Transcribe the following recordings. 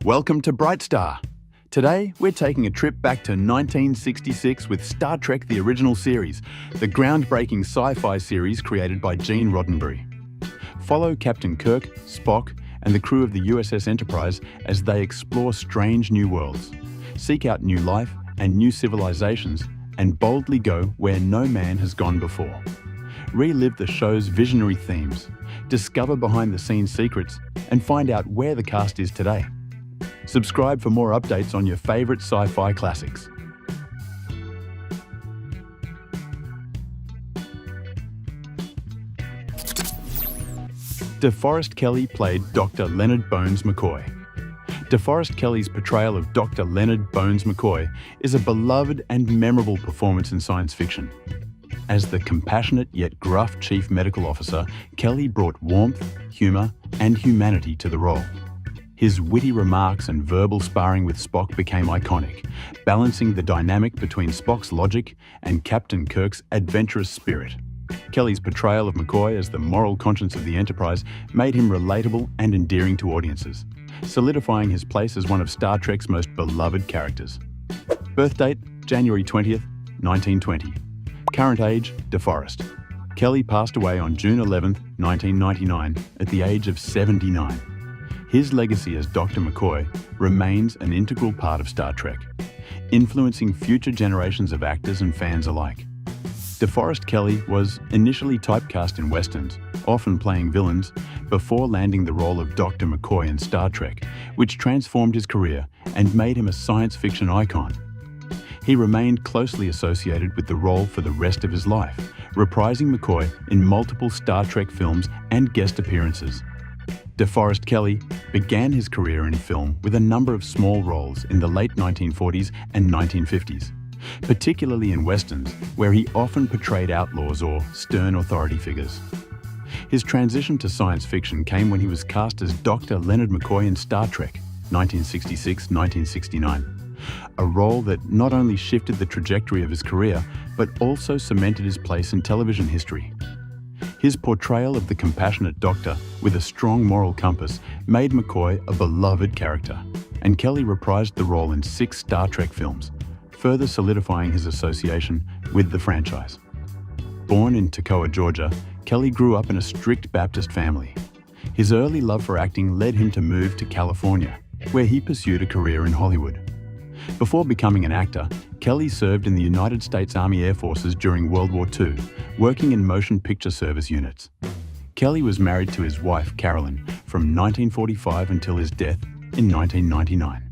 Welcome to Bright Star. Today, we're taking a trip back to 1966 with Star Trek: The Original Series, the groundbreaking sci-fi series created by Gene Roddenberry. Follow Captain Kirk, Spock, and the crew of the USS Enterprise as they explore strange new worlds, seek out new life and new civilizations, and boldly go where no man has gone before. Relive the show's visionary themes, discover behind-the-scenes secrets, and find out where the cast is today. Subscribe for more updates on your favourite sci-fi classics. DeForest Kelly played Dr. Leonard Bones McCoy. DeForest Kelly's portrayal of Dr. Leonard Bones McCoy is a beloved and memorable performance in science fiction. As the compassionate yet gruff chief medical officer, Kelley brought warmth, humour, and humanity to the role. His witty remarks and verbal sparring with Spock became iconic, balancing the dynamic between Spock's logic and Captain Kirk's adventurous spirit. Kelley's portrayal of McCoy as the moral conscience of the Enterprise made him relatable and endearing to audiences, solidifying his place as one of Star Trek's most beloved characters. Birth date, January 20th, 1920. Current age, DeForest. Kelley passed away on June 11th, 1999, at the age of 79. His legacy as Dr. McCoy remains an integral part of Star Trek, influencing future generations of actors and fans alike. DeForest Kelly was initially typecast in westerns, often playing villains, before landing the role of Dr. McCoy in Star Trek, which transformed his career and made him a science fiction icon. He remained closely associated with the role for the rest of his life, reprising McCoy in multiple Star Trek films and guest appearances. DeForest Kelly began his career in film with a number of small roles in the late 1940s and 1950s, particularly in westerns, where he often portrayed outlaws or stern authority figures. His transition to science fiction came when he was cast as Dr. Leonard McCoy in Star Trek, 1966-1969, a role that not only shifted the trajectory of his career, but also cemented his place in television history. His portrayal of the compassionate doctor with a strong moral compass made McCoy a beloved character, and Kelley reprised the role in 6 Star Trek films, further solidifying his association with the franchise. Born in Takei, Georgia, Kelley grew up in a strict Baptist family. His early love for acting led him to move to California, where he pursued a career in Hollywood. Before becoming an actor, Kelley served in the United States Army Air Forces during World War II, working in motion picture service units. Kelley was married to his wife, Carolyn, from 1945 until his death in 1999.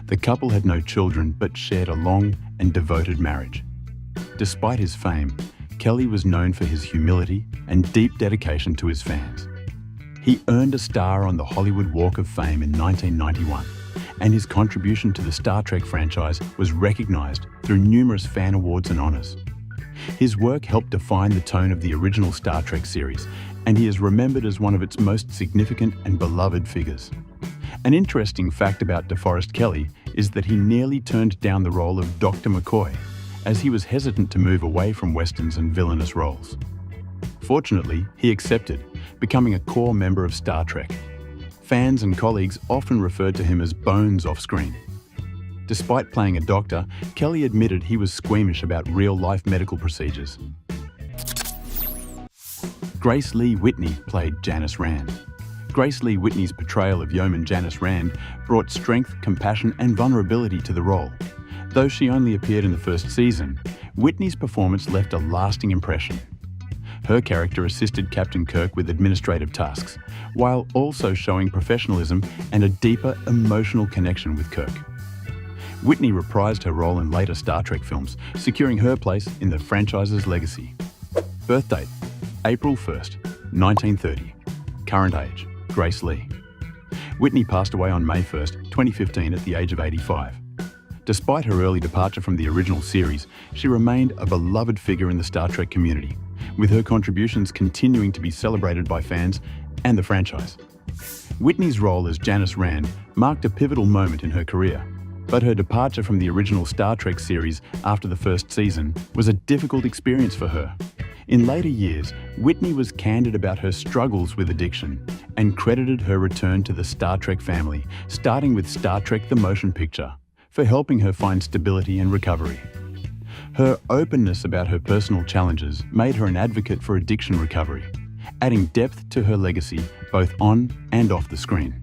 The couple had no children but shared a long and devoted marriage. Despite his fame, Kelley was known for his humility and deep dedication to his fans. He earned a star on the Hollywood Walk of Fame in 1991. And his contribution to the Star Trek franchise was recognized through numerous fan awards and honors. His work helped define the tone of the original Star Trek series, and he is remembered as one of its most significant and beloved figures. An interesting fact about DeForest Kelly is that he nearly turned down the role of Dr. McCoy, as he was hesitant to move away from westerns and villainous roles. Fortunately, he accepted, becoming a core member of Star Trek. Fans and colleagues often referred to him as Bones off-screen. Despite playing a doctor, Kelley admitted he was squeamish about real-life medical procedures. Grace Lee Whitney played Janice Rand. Grace Lee Whitney's portrayal of Yeoman Janice Rand brought strength, compassion, and vulnerability to the role. Though she only appeared in the first season, Whitney's performance left a lasting impression. Her character assisted Captain Kirk with administrative tasks, while also showing professionalism and a deeper emotional connection with Kirk. Whitney reprised her role in later Star Trek films, securing her place in the franchise's legacy. Birth date, April 1st, 1930. Current age, Grace Lee. Whitney passed away on May 1st, 2015 at the age of 85. Despite her early departure from the original series, she remained a beloved figure in the Star Trek community, with her contributions continuing to be celebrated by fans and the franchise. Whitney's role as Janice Rand marked a pivotal moment in her career, but her departure from the original Star Trek series after the first season was a difficult experience for her. In later years, Whitney was candid about her struggles with addiction and credited her return to the Star Trek family, starting with Star Trek: The Motion Picture, for helping her find stability and recovery. Her openness about her personal challenges made her an advocate for addiction recovery, adding depth to her legacy both on and off the screen.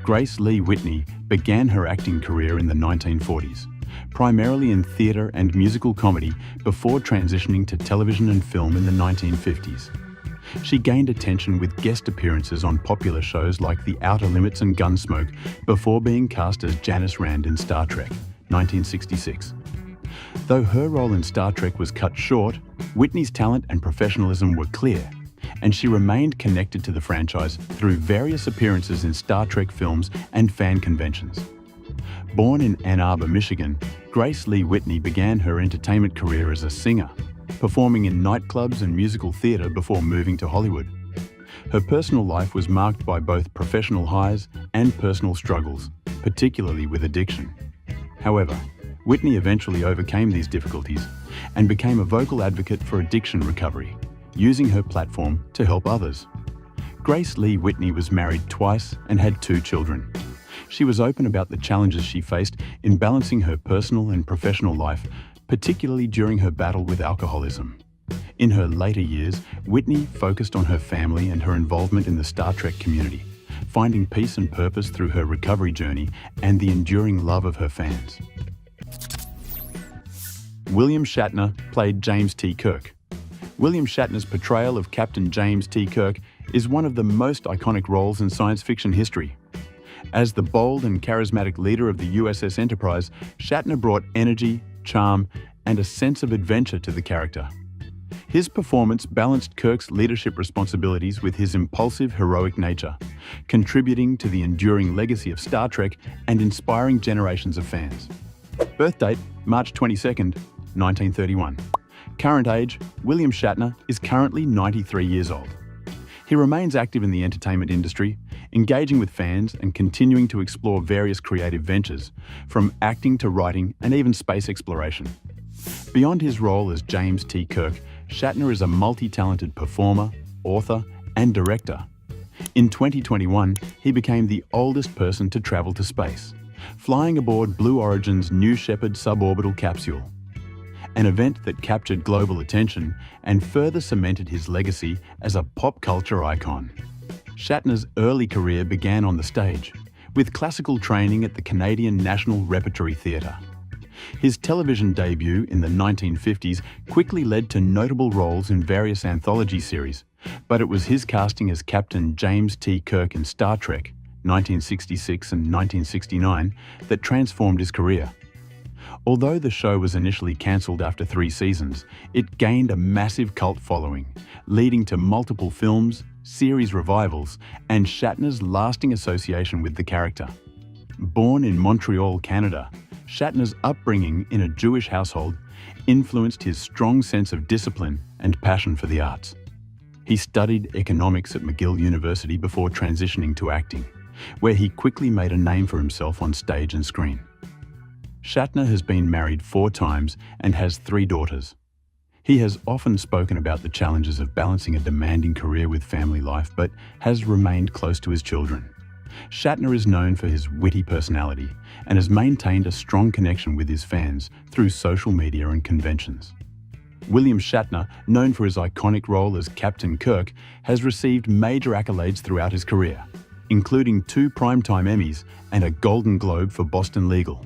Grace Lee Whitney began her acting career in the 1940s, primarily in theatre and musical comedy before transitioning to television and film in the 1950s. She gained attention with guest appearances on popular shows like The Outer Limits and Gunsmoke before being cast as Janice Rand in Star Trek, 1966. Though her role in Star Trek was cut short, Whitney's talent and professionalism were clear, and she remained connected to the franchise through various appearances in Star Trek films and fan conventions. Born in Ann Arbor, Michigan, Grace Lee Whitney began her entertainment career as a singer, performing in nightclubs and musical theatre before moving to Hollywood. Her personal life was marked by both professional highs and personal struggles, particularly with addiction. However, Whitney eventually overcame these difficulties and became a vocal advocate for addiction recovery, using her platform to help others. Grace Lee Whitney was married twice and had 2 children. She was open about the challenges she faced in balancing her personal and professional life, particularly during her battle with alcoholism. In her later years, Whitney focused on her family and her involvement in the Star Trek community, finding peace and purpose through her recovery journey and the enduring love of her fans. William Shatner played James T. Kirk. William Shatner's portrayal of Captain James T. Kirk is one of the most iconic roles in science fiction history. As the bold and charismatic leader of the USS Enterprise, Shatner brought energy, charm, and a sense of adventure to the character. His performance balanced Kirk's leadership responsibilities with his impulsive, heroic nature, contributing to the enduring legacy of Star Trek and inspiring generations of fans. Birth date, March 22nd, 1931. Current age, William Shatner is currently 93 years old. He remains active in the entertainment industry, engaging with fans and continuing to explore various creative ventures, from acting to writing and even space exploration. Beyond his role as James T. Kirk, Shatner is a multi-talented performer, author, and director. In 2021, he became the oldest person to travel to space, flying aboard Blue Origin's New Shepard suborbital capsule, an event that captured global attention and further cemented his legacy as a pop culture icon. Shatner's early career began on the stage, with classical training at the Canadian National Repertory Theatre. His television debut in the 1950s quickly led to notable roles in various anthology series, but it was his casting as Captain James T. Kirk in Star Trek, 1966 and 1969, that transformed his career. Although the show was initially cancelled after 3 seasons, it gained a massive cult following, leading to multiple films, series revivals, and Shatner's lasting association with the character. Born in Montreal, Canada, Shatner's upbringing in a Jewish household influenced his strong sense of discipline and passion for the arts. He studied economics at McGill University before transitioning to acting, where he quickly made a name for himself on stage and screen. Shatner has been married 4 times and has 3 daughters. He has often spoken about the challenges of balancing a demanding career with family life, but has remained close to his children. Shatner is known for his witty personality and has maintained a strong connection with his fans through social media and conventions. William Shatner, known for his iconic role as Captain Kirk, has received major accolades throughout his career, including 2 Primetime Emmys and a Golden Globe for Boston Legal.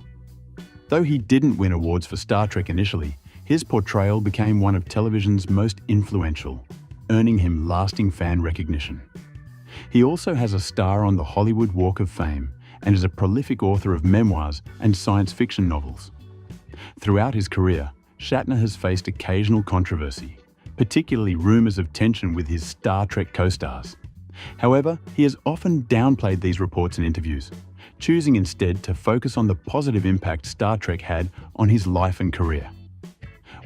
Though he didn't win awards for Star Trek initially, his portrayal became one of television's most influential, earning him lasting fan recognition. He also has a star on the Hollywood Walk of Fame and is a prolific author of memoirs and science fiction novels. Throughout his career, Shatner has faced occasional controversy, particularly rumors of tension with his Star Trek co-stars. However, he has often downplayed these reports in interviews, choosing instead to focus on the positive impact Star Trek had on his life and career.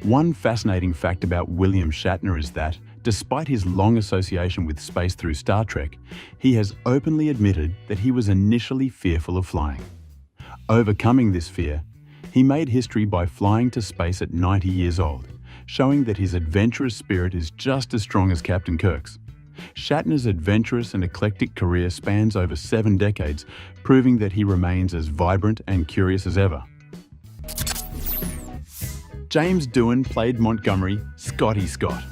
One fascinating fact about William Shatner is that, despite his long association with space through Star Trek, he has openly admitted that he was initially fearful of flying. Overcoming this fear, he made history by flying to space at 90 years old, showing that his adventurous spirit is just as strong as Captain Kirk's. Shatner's adventurous and eclectic career spans over 7 decades, proving that he remains as vibrant and curious as ever. James Doohan played Montgomery Scotty Scott.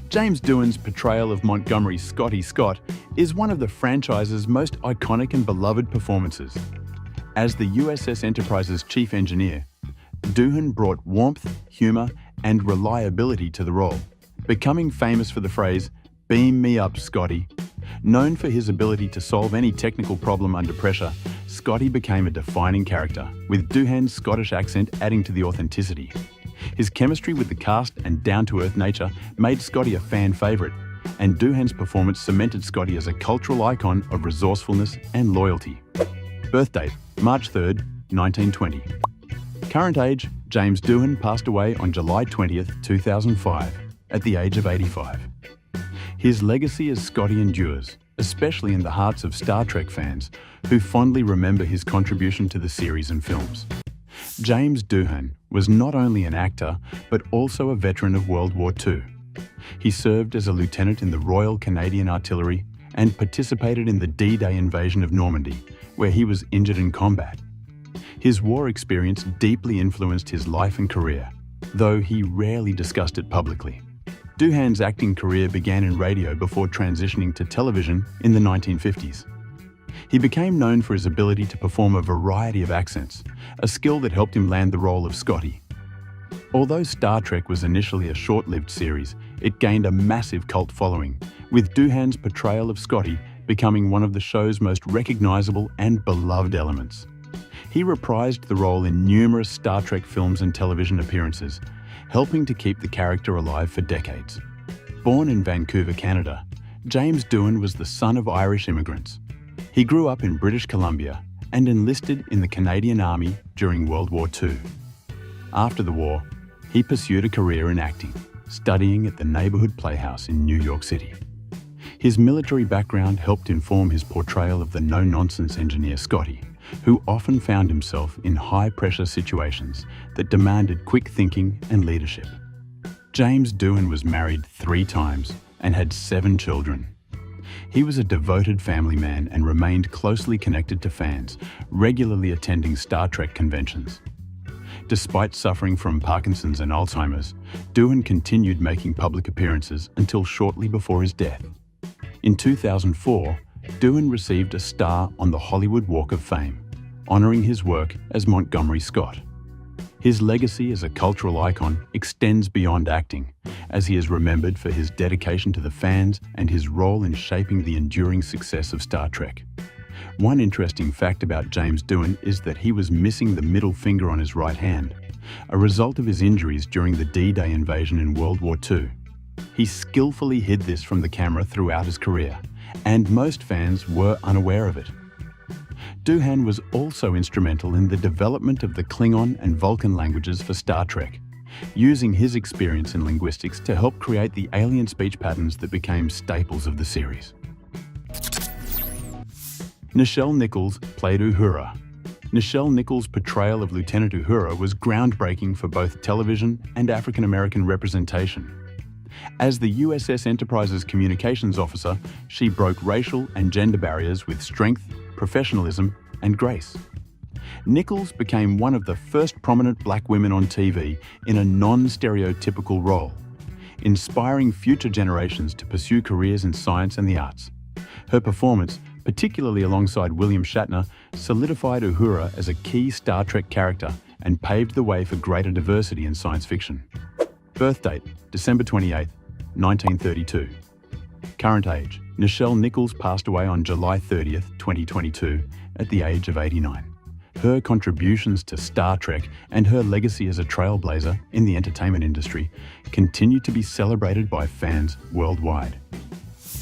James Doohan's portrayal of Montgomery Scotty Scott is one of the franchise's most iconic and beloved performances. As the USS Enterprise's chief engineer, Doohan brought warmth, humor, and reliability to the role, becoming famous for the phrase, "Beam me up, Scotty." Known for his ability to solve any technical problem under pressure, Scotty became a defining character, with Doohan's Scottish accent adding to the authenticity. His chemistry with the cast and down-to-earth nature made Scotty a fan favourite, and Doohan's performance cemented Scotty as a cultural icon of resourcefulness and loyalty. Birth date, March 3rd, 1920. Current age, James Doohan passed away on July 20th, 2005, at the age of 85. His legacy as Scotty endures, especially in the hearts of Star Trek fans, who fondly remember his contribution to the series and films. James Doohan was not only an actor, but also a veteran of World War II. He served as a lieutenant in the Royal Canadian Artillery and participated in the D-Day invasion of Normandy, where he was injured in combat. His war experience deeply influenced his life and career, though he rarely discussed it publicly. Doohan's acting career began in radio before transitioning to television in the 1950s. He became known for his ability to perform a variety of accents, a skill that helped him land the role of Scotty. Although Star Trek was initially a short-lived series, it gained a massive cult following, with Doohan's portrayal of Scotty becoming one of the show's most recognizable and beloved elements. He reprised the role in numerous Star Trek films and television appearances, helping to keep the character alive for decades. Born in Vancouver, Canada, James Doohan was the son of Irish immigrants. He grew up in British Columbia and enlisted in the Canadian Army during World War II. After the war, he pursued a career in acting, studying at the Neighborhood Playhouse in New York City. His military background helped inform his portrayal of the no-nonsense engineer Scotty, who often found himself in high-pressure situations that demanded quick thinking and leadership. James Doohan was married 3 times and had 7 children. He was a devoted family man and remained closely connected to fans, regularly attending Star Trek conventions. Despite suffering from Parkinson's and Alzheimer's, Doohan continued making public appearances until shortly before his death. In 2004, Doohan received a star on the Hollywood Walk of Fame, honoring his work as Montgomery Scott. His legacy as a cultural icon extends beyond acting, as he is remembered for his dedication to the fans and his role in shaping the enduring success of Star Trek. One interesting fact about James Doohan is that he was missing the middle finger on his right hand, a result of his injuries during the D-Day invasion in World War II. He skillfully hid this from the camera throughout his career, and most fans were unaware of it. Doohan was also instrumental in the development of the Klingon and Vulcan languages for Star Trek, using his experience in linguistics to help create the alien speech patterns that became staples of the series. Nichelle Nichols played Uhura. Nichelle Nichols' portrayal of Lieutenant Uhura was groundbreaking for both television and African-American representation. As the USS Enterprise's communications officer, she broke racial and gender barriers with strength, professionalism, and grace. Nichols became one of the first prominent black women on TV in a non-stereotypical role, inspiring future generations to pursue careers in science and the arts. Her performance, particularly alongside William Shatner, solidified Uhura as a key Star Trek character and paved the way for greater diversity in science fiction. Birth date, December 28, 1932. Current age, Nichelle Nichols passed away on July 30th, 2022, at the age of 89. Her contributions to Star Trek and her legacy as a trailblazer in the entertainment industry continue to be celebrated by fans worldwide.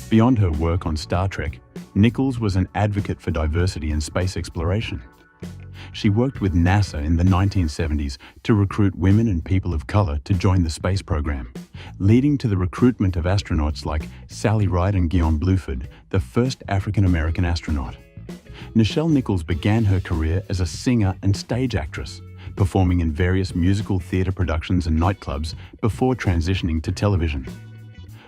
Beyond her work on Star Trek, Nichols was an advocate for diversity in space exploration. She worked with NASA in the 1970s to recruit women and people of color to join the space program, leading to the recruitment of astronauts like Sally Ride and Guillaume Bluford, the first African-American astronaut. Nichelle Nichols began her career as a singer and stage actress, performing in various musical theatre productions and nightclubs before transitioning to television.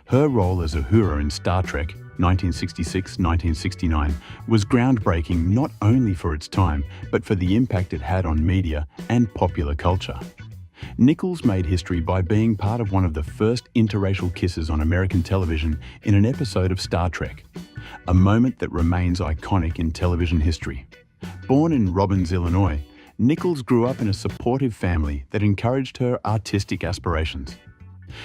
Her role as Uhura in Star Trek 1966-1969 was groundbreaking not only for its time, but for the impact it had on media and popular culture. Nichols made history by being part of one of the first interracial kisses on American television in an episode of Star Trek, a moment that remains iconic in television history. Born in Robbins, Illinois, Nichols grew up in a supportive family that encouraged her artistic aspirations.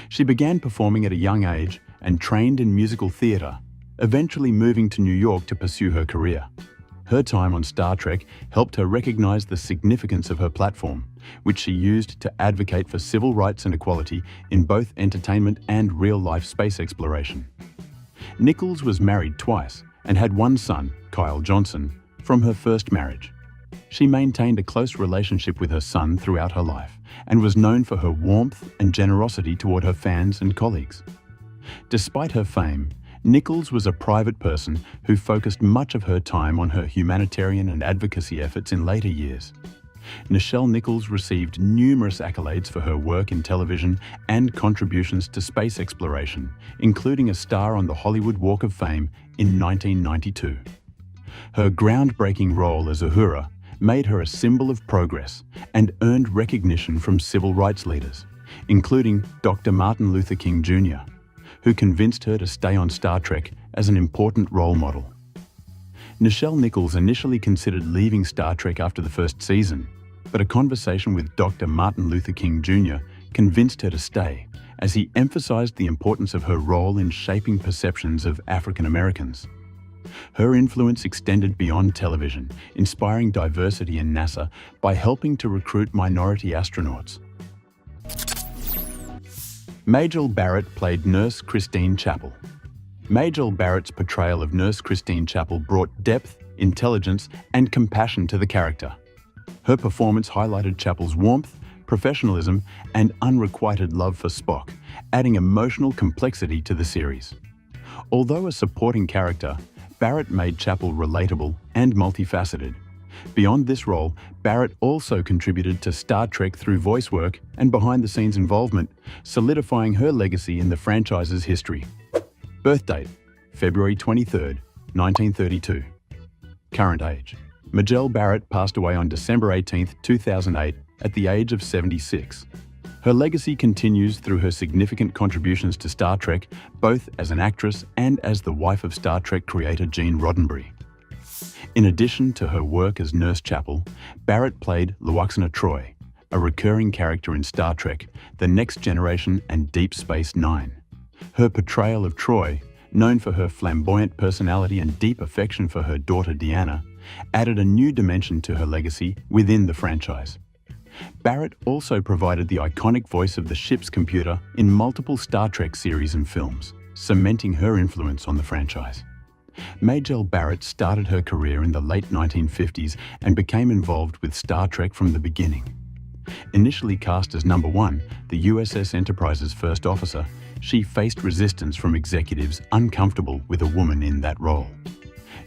She began performing at a young age and trained in musical theatre, eventually moving to New York to pursue her career. Her time on Star Trek helped her recognize the significance of her platform, which she used to advocate for civil rights and equality in both entertainment and real-life space exploration. Nichols was married twice and had one son, Kyle Johnson, from her first marriage. She maintained a close relationship with her son throughout her life and was known for her warmth and generosity toward her fans and colleagues. Despite her fame, Nichols was a private person who focused much of her time on her humanitarian and advocacy efforts in later years. Nichelle Nichols received numerous accolades for her work in television and contributions to space exploration, including a star on the Hollywood Walk of Fame in 1992. Her groundbreaking role as Uhura made her a symbol of progress and earned recognition from civil rights leaders, including Dr. Martin Luther King Jr., who convinced her to stay on Star Trek as an important role model. Nichelle Nichols initially considered leaving Star Trek after the first season, but a conversation with Dr. Martin Luther King Jr. convinced her to stay, as he emphasized the importance of her role in shaping perceptions of African Americans. Her influence extended beyond television, inspiring diversity in NASA by helping to recruit minority astronauts. Majel Barrett played Nurse Christine Chapel. Majel Barrett's portrayal of Nurse Christine Chapel brought depth, intelligence, and compassion to the character. Her performance highlighted Chapel's warmth, professionalism, and unrequited love for Spock, adding emotional complexity to the series. Although a supporting character, Barrett made Chapel relatable and multifaceted. Beyond this role, Barrett also contributed to Star Trek through voice work and behind-the-scenes involvement, solidifying her legacy in the franchise's history. Birth date: February 23, 1932. Current age: Majel Barrett passed away on December 18, 2008, at the age of 76. Her legacy continues through her significant contributions to Star Trek, both as an actress and as the wife of Star Trek creator Gene Roddenberry. In addition to her work as Nurse Chapel, Barrett played Lwaxana Troi, a recurring character in Star Trek, The Next Generation and Deep Space Nine. Her portrayal of Troi, known for her flamboyant personality and deep affection for her daughter Deanna, added a new dimension to her legacy within the franchise. Barrett also provided the iconic voice of the ship's computer in multiple Star Trek series and films, cementing her influence on the franchise. Majel Barrett started her career in the late 1950s and became involved with Star Trek from the beginning. Initially cast as number 1, the USS Enterprise's first officer, she faced resistance from executives uncomfortable with a woman in that role.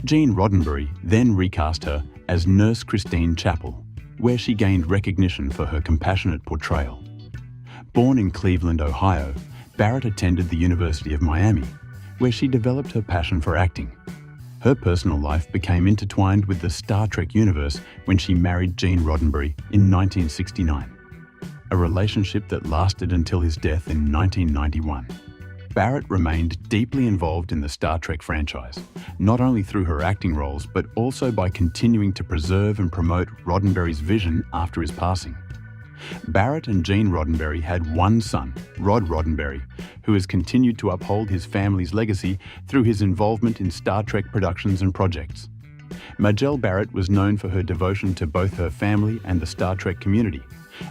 Gene Roddenberry then recast her as Nurse Christine Chapel, where she gained recognition for her compassionate portrayal. Born in Cleveland, Ohio, Barrett attended the University of Miami, where she developed her passion for acting. Her personal life became intertwined with the Star Trek universe when she married Gene Roddenberry in 1969, a relationship that lasted until his death in 1991. Barrett remained deeply involved in the Star Trek franchise, not only through her acting roles, but also by continuing to preserve and promote Roddenberry's vision after his passing. Barrett and Gene Roddenberry had one son, Rod Roddenberry, who has continued to uphold his family's legacy through his involvement in Star Trek productions and projects. Majel Barrett was known for her devotion to both her family and the Star Trek community,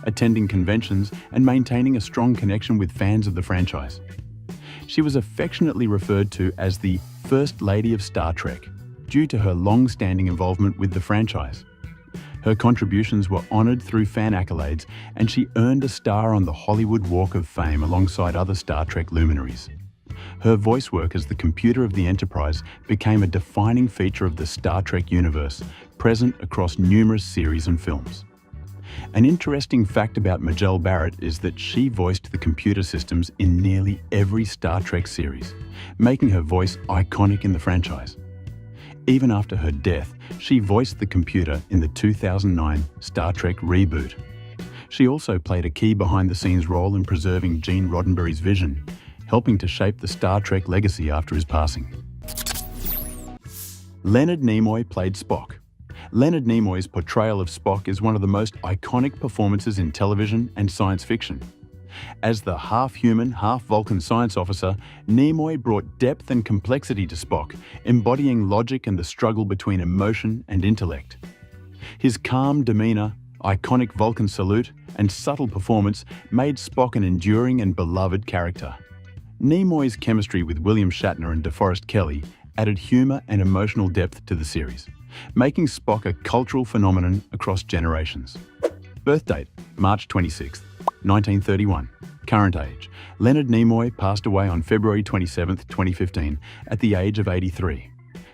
attending conventions and maintaining a strong connection with fans of the franchise. She was affectionately referred to as the First Lady of Star Trek, due to her long-standing involvement with the franchise. Her contributions were honored through fan accolades, and she earned a star on the Hollywood Walk of Fame alongside other Star Trek luminaries. Her voice work as the computer of the Enterprise became a defining feature of the Star Trek universe, present across numerous series and films. An interesting fact about Mel Barrett is that she voiced the computer systems in nearly every Star Trek series, making her voice iconic in the franchise. Even after her death, she voiced the computer in the 2009 Star Trek reboot. She also played a key behind-the-scenes role in preserving Gene Roddenberry's vision, helping to shape the Star Trek legacy after his passing. Leonard Nimoy played Spock. Leonard Nimoy's portrayal of Spock is one of the most iconic performances in television and science fiction. As the half-human, half-Vulcan science officer, Nimoy brought depth and complexity to Spock, embodying logic and the struggle between emotion and intellect. His calm demeanor, iconic Vulcan salute, and subtle performance made Spock an enduring and beloved character. Nimoy's chemistry with William Shatner and DeForest Kelly added humor and emotional depth to the series, making Spock a cultural phenomenon across generations. Birth date: March 26, 1931. Current age: Leonard Nimoy passed away on February 27, 2015, at the age of 83.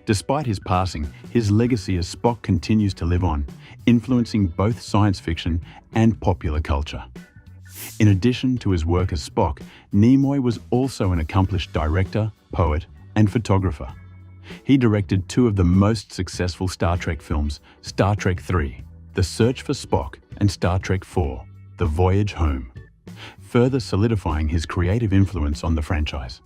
Despite his passing, his legacy as Spock continues to live on, influencing both science fiction and popular culture. In addition to his work as Spock, Nimoy was also an accomplished director, poet, and photographer. He directed two of the most successful Star Trek films, Star Trek III, The Search for Spock, and Star Trek IV, The Voyage Home, further solidifying his creative influence on the franchise.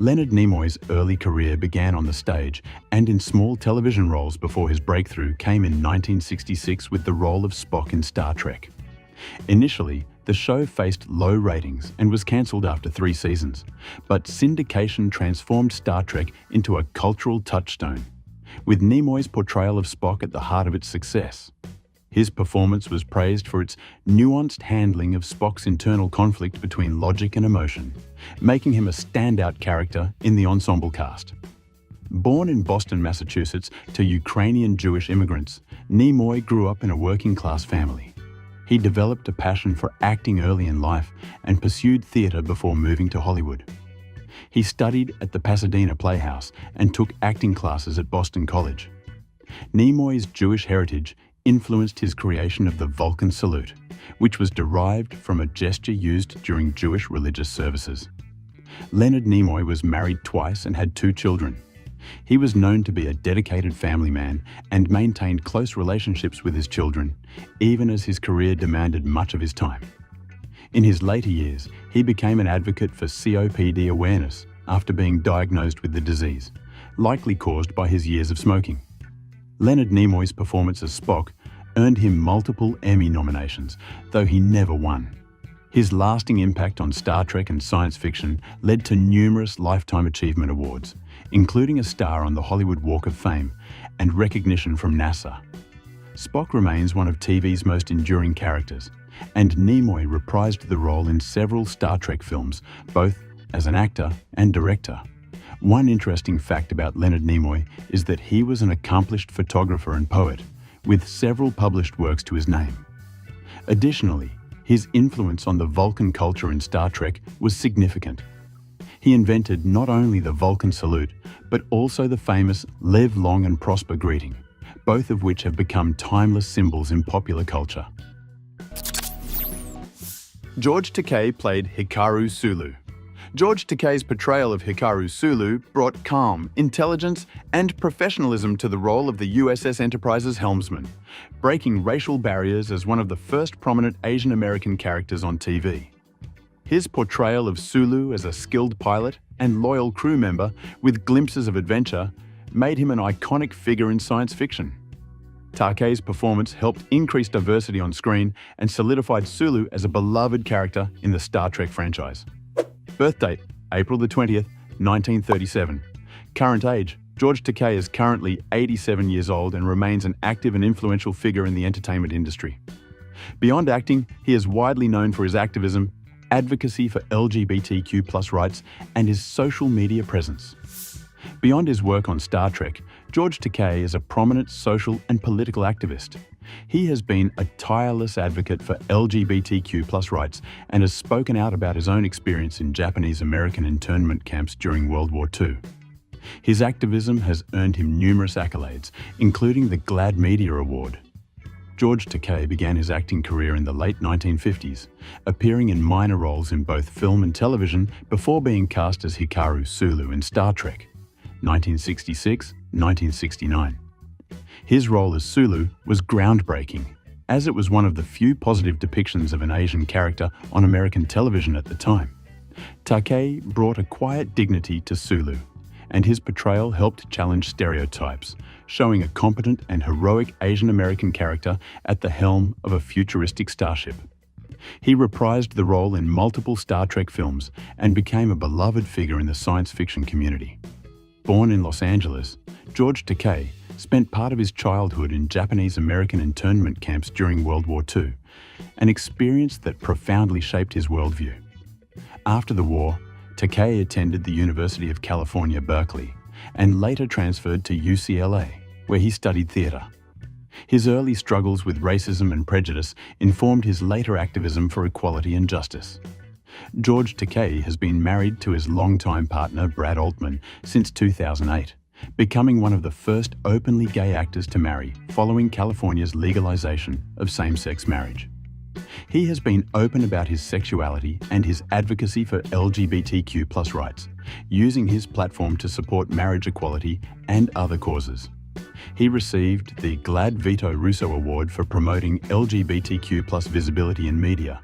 Leonard Nimoy's early career began on the stage and in small television roles before his breakthrough came in 1966 with the role of Spock in Star Trek. Initially, the show faced low ratings and was cancelled after 3 seasons, but syndication transformed Star Trek into a cultural touchstone, with Nimoy's portrayal of Spock at the heart of its success. His performance was praised for its nuanced handling of Spock's internal conflict between logic and emotion, making him a standout character in the ensemble cast. Born in Boston, Massachusetts, to Ukrainian Jewish immigrants, Nimoy grew up in a working-class family. He developed a passion for acting early in life and pursued theatre before moving to Hollywood. He studied at the Pasadena Playhouse and took acting classes at Boston College. Nimoy's Jewish heritage influenced his creation of the Vulcan salute, which was derived from a gesture used during Jewish religious services. Leonard Nimoy was married twice and had 2 children. He was known to be a dedicated family man and maintained close relationships with his children, even as his career demanded much of his time. In his later years, he became an advocate for COPD awareness after being diagnosed with the disease, likely caused by his years of smoking. Leonard Nimoy's performance as Spock earned him multiple Emmy nominations, though he never won. His lasting impact on Star Trek and science fiction led to numerous Lifetime Achievement Awards, including a star on the Hollywood Walk of Fame and recognition from NASA. Spock remains one of TV's most enduring characters, and Nimoy reprised the role in several Star Trek films, both as an actor and director. One interesting fact about Leonard Nimoy is that he was an accomplished photographer and poet, with several published works to his name. Additionally, his influence on the Vulcan culture in Star Trek was significant. He invented not only the Vulcan salute, but also the famous "Live Long and Prosper" greeting, both of which have become timeless symbols in popular culture. George Takei played Hikaru Sulu. George Takei's portrayal of Hikaru Sulu brought calm, intelligence, and professionalism to the role of the USS Enterprise's helmsman, breaking racial barriers as one of the first prominent Asian American characters on TV. His portrayal of Sulu as a skilled pilot and loyal crew member with glimpses of adventure made him an iconic figure in science fiction. Takei's performance helped increase diversity on screen and solidified Sulu as a beloved character in the Star Trek franchise. Birth date: April 20th, 1937. Current age: George Takei is currently 87 years old and remains an active and influential figure in the entertainment industry. Beyond acting, he is widely known for his activism, advocacy for LGBTQ+ rights, and his social media presence. Beyond his work on Star Trek, George Takei is a prominent social and political activist. He has been a tireless advocate for LGBTQ+ rights and has spoken out about his own experience in Japanese American internment camps during World War II. His activism has earned him numerous accolades, including the GLAAD Media Award. George Takei began his acting career in the late 1950s, appearing in minor roles in both film and television before being cast as Hikaru Sulu in Star Trek, 1966-1969. His role as Sulu was groundbreaking, as it was one of the few positive depictions of an Asian character on American television at the time. Takei brought a quiet dignity to Sulu, and his portrayal helped challenge stereotypes, showing a competent and heroic Asian American character at the helm of a futuristic starship. He reprised the role in multiple Star Trek films and became a beloved figure in the science fiction community. Born in Los Angeles, George Takei spent part of his childhood in Japanese-American internment camps during World War II, an experience that profoundly shaped his worldview. After the war, Takei attended the University of California, Berkeley, and later transferred to UCLA, where he studied theatre. His early struggles with racism and prejudice informed his later activism for equality and justice. George Takei has been married to his longtime partner Brad Altman since 2008, becoming one of the first openly gay actors to marry following California's legalization of same-sex marriage. He has been open about his sexuality and his advocacy for LGBTQ+ rights, using his platform to support marriage equality and other causes. He received the Glad Vito Russo Award for promoting LGBTQ+ visibility in media,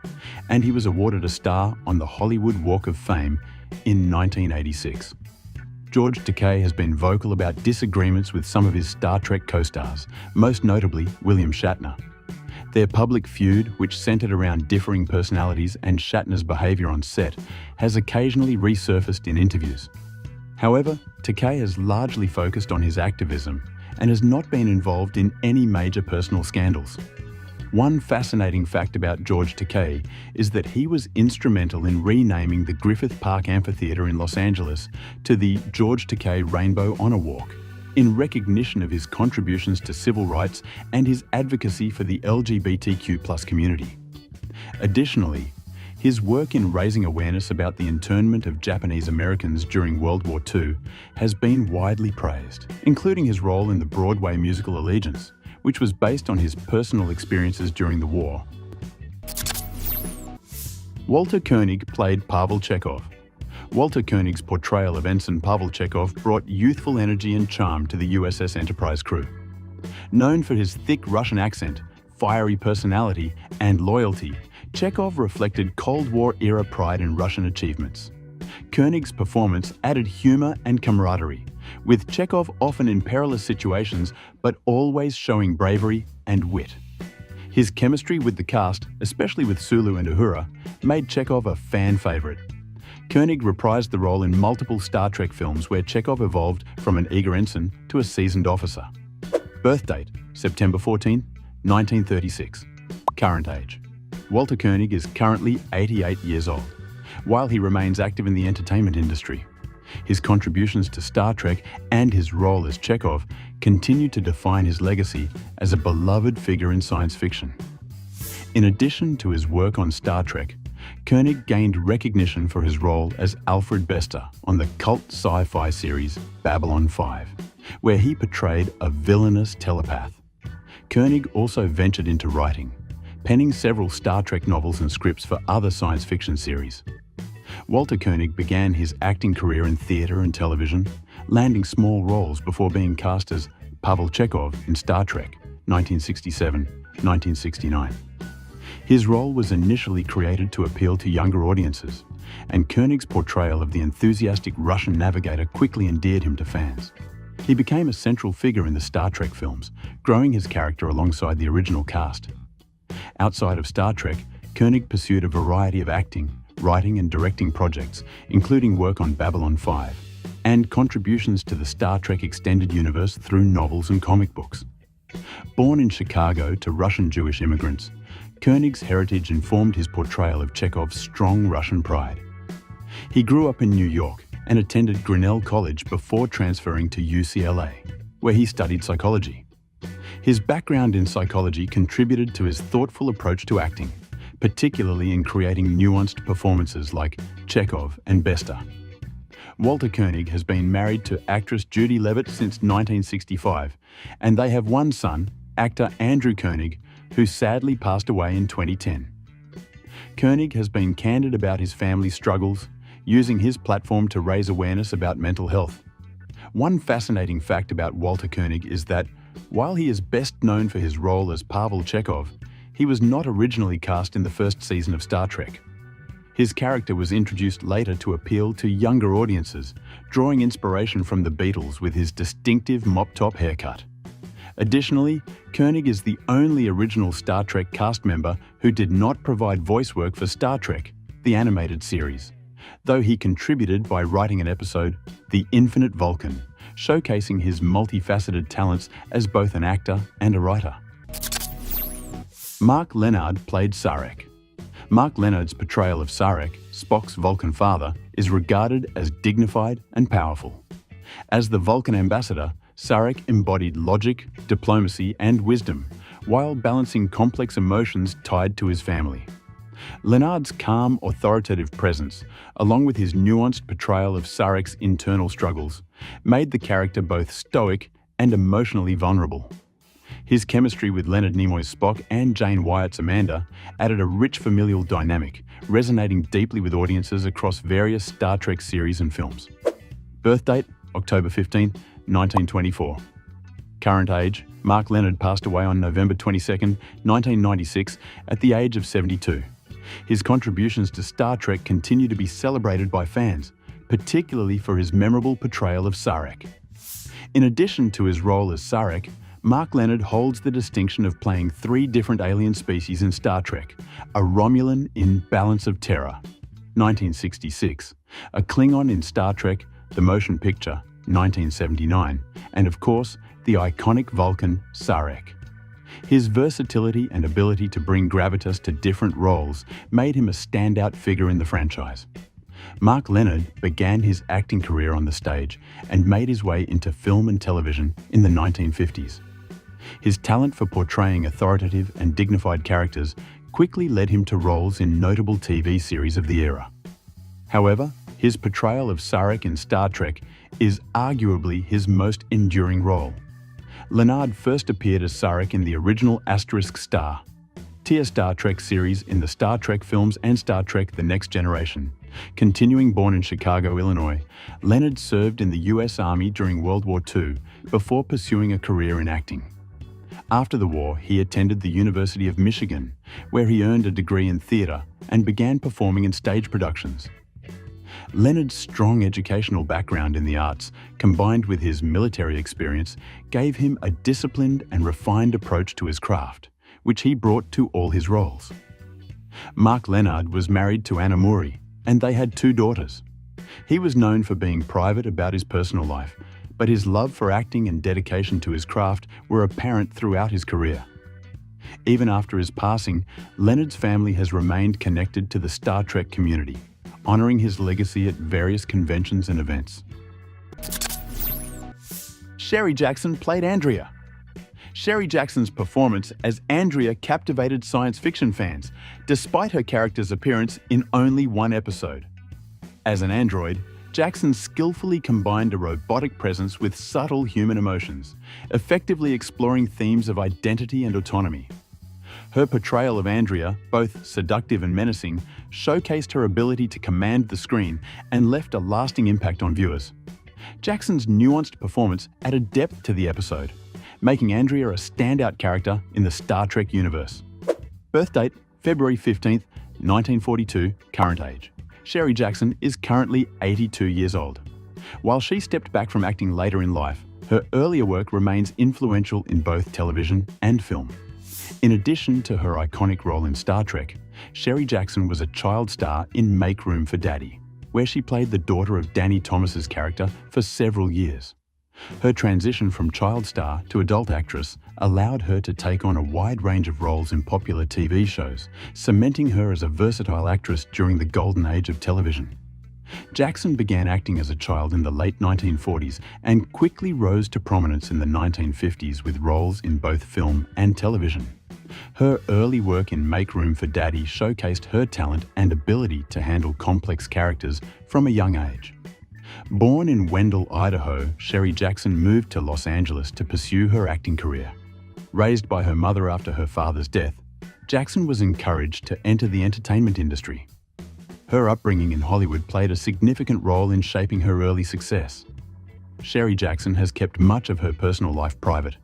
and he was awarded a star on the Hollywood Walk of Fame in 1986. George Takei has been vocal about disagreements with some of his Star Trek co-stars, most notably William Shatner. Their public feud, which centered around differing personalities and Shatner's behavior on set, has occasionally resurfaced in interviews. However, Takei has largely focused on his activism and has not been involved in any major personal scandals. One fascinating fact about George Takei is that he was instrumental in renaming the Griffith Park Amphitheatre in Los Angeles to the George Takei Rainbow Honor Walk, in recognition of his contributions to civil rights and his advocacy for the LGBTQ+ community. Additionally, his work in raising awareness about the internment of Japanese Americans during World War II has been widely praised, including his role in the Broadway musical Allegiance, which was based on his personal experiences during the war. Walter Koenig played Pavel Chekhov. Walter Koenig's portrayal of Ensign Pavel Chekhov brought youthful energy and charm to the USS Enterprise crew. Known for his thick Russian accent, fiery personality, and loyalty, Chekhov reflected Cold War-era pride in Russian achievements. Koenig's performance added humor and camaraderie, with Chekhov often in perilous situations but always showing bravery and wit. His chemistry with the cast, especially with Sulu and Uhura, made Chekhov a fan favorite. Koenig reprised the role in multiple Star Trek films where Chekhov evolved from an eager ensign to a seasoned officer. Birth date, September 14, 1936. Current age. Walter Koenig is currently 88 years old, while he remains active in the entertainment industry. His contributions to Star Trek and his role as Chekhov continue to define his legacy as a beloved figure in science fiction. In addition to his work on Star Trek, Koenig gained recognition for his role as Alfred Bester on the cult sci-fi series Babylon 5, where he portrayed a villainous telepath. Koenig also ventured into writing, penning several Star Trek novels and scripts for other science fiction series. Walter Koenig began his acting career in theatre and television, landing small roles before being cast as Pavel Chekhov in Star Trek 1967-1969. His role was initially created to appeal to younger audiences, and Koenig's portrayal of the enthusiastic Russian navigator quickly endeared him to fans. He became a central figure in the Star Trek films, growing his character alongside the original cast. Outside of Star Trek, Koenig pursued a variety of acting, writing and directing projects, including work on Babylon 5, and contributions to the Star Trek extended universe through novels and comic books. Born in Chicago to Russian Jewish immigrants, Koenig's heritage informed his portrayal of Chekhov's strong Russian pride. He grew up in New York and attended Grinnell College before transferring to UCLA, where he studied psychology. His background in psychology contributed to his thoughtful approach to acting, particularly in creating nuanced performances like Chekhov and Bester. Walter Koenig has been married to actress Judy Leavitt since 1965, and they have one son, actor Andrew Koenig, who sadly passed away in 2010. Koenig has been candid about his family's struggles, using his platform to raise awareness about mental health. One fascinating fact about Walter Koenig is that, while he is best known for his role as Pavel Chekhov, he was not originally cast in the first season of Star Trek. His character was introduced later to appeal to younger audiences, drawing inspiration from the Beatles with his distinctive mop-top haircut. Additionally, Koenig is the only original Star Trek cast member who did not provide voice work for Star Trek, the animated series, though he contributed by writing an episode, The Infinite Vulcan, showcasing his multifaceted talents as both an actor and a writer. Mark Lenard played Sarek. Mark Lenard's portrayal of Sarek, Spock's Vulcan father, is regarded as dignified and powerful. As the Vulcan ambassador, Sarek embodied logic, diplomacy, and wisdom, while balancing complex emotions tied to his family. Lenard's calm, authoritative presence, along with his nuanced portrayal of Sarek's internal struggles, made the character both stoic and emotionally vulnerable. His chemistry with Leonard Nimoy's Spock and Jane Wyatt's Amanda added a rich familial dynamic, resonating deeply with audiences across various Star Trek series and films. Birth date, October 15, 1924. Current age, Mark Lenard passed away on November 22, 1996, at the age of 72. His contributions to Star Trek continue to be celebrated by fans, particularly for his memorable portrayal of Sarek. In addition to his role as Sarek, Mark Lenard holds the distinction of playing 3 different alien species in Star Trek: a Romulan in Balance of Terror, 1966, a Klingon in Star Trek, The Motion Picture, 1979, and of course, the iconic Vulcan, Sarek. His versatility and ability to bring gravitas to different roles made him a standout figure in the franchise. Mark Lenard began his acting career on the stage and made his way into film and television in the 1950s. His talent for portraying authoritative and dignified characters quickly led him to roles in notable TV series of the era. However, his portrayal of Sarek in Star Trek is arguably his most enduring role. Lenard first appeared as Sarek in the original Asterisk Star, tier Star Trek series in the Star Trek films and Star Trek The Next Generation. Continuing born in Chicago, Illinois, Lenard served in the U.S. Army during World War II before pursuing a career in acting. After the war, he attended the University of Michigan, where he earned a degree in theatre and began performing in stage productions. Lenard's strong educational background in the arts, combined with his military experience, gave him a disciplined and refined approach to his craft, which he brought to all his roles. Mark Lenard was married to Anna Murray, and they had 2 daughters. He was known for being private about his personal life, but his love for acting and dedication to his craft were apparent throughout his career. Even after his passing, Lenard's family has remained connected to the Star Trek community, honoring his legacy at various conventions and events. Sherry Jackson played Andrea. Sherry Jackson's performance as Andrea captivated science fiction fans, despite her character's appearance in only 1 episode. As an android, Jackson skillfully combined a robotic presence with subtle human emotions, effectively exploring themes of identity and autonomy. Her portrayal of Andrea, both seductive and menacing, showcased her ability to command the screen and left a lasting impact on viewers. Jackson's nuanced performance added depth to the episode, making Andrea a standout character in the Star Trek universe. Birth date, February 15th, 1942, current age. Sherry Jackson is currently 82 years old. While she stepped back from acting later in life, her earlier work remains influential in both television and film. In addition to her iconic role in Star Trek, Sherry Jackson was a child star in Make Room for Daddy, where she played the daughter of Danny Thomas's character for several years. Her transition from child star to adult actress allowed her to take on a wide range of roles in popular TV shows, cementing her as a versatile actress during the golden age of television. Jackson began acting as a child in the late 1940s and quickly rose to prominence in the 1950s with roles in both film and television. Her early work in Make Room for Daddy showcased her talent and ability to handle complex characters from a young age. Born in Wendell, Idaho, Sherry Jackson moved to Los Angeles to pursue her acting career. Raised by her mother after her father's death, Jackson was encouraged to enter the entertainment industry. Her upbringing in Hollywood played a significant role in shaping her early success. Sherry Jackson has kept much of her personal life private.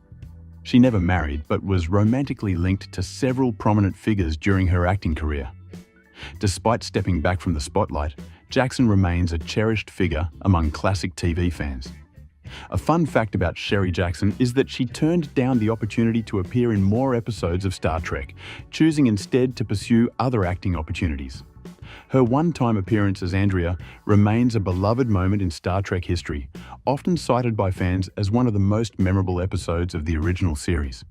She never married, but was romantically linked to several prominent figures during her acting career. Despite stepping back from the spotlight, Jackson remains a cherished figure among classic TV fans. A fun fact about Sherry Jackson is that she turned down the opportunity to appear in more episodes of Star Trek, choosing instead to pursue other acting opportunities. Her one-time appearance as Andrea remains a beloved moment in Star Trek history, often cited by fans as one of the most memorable episodes of the original series.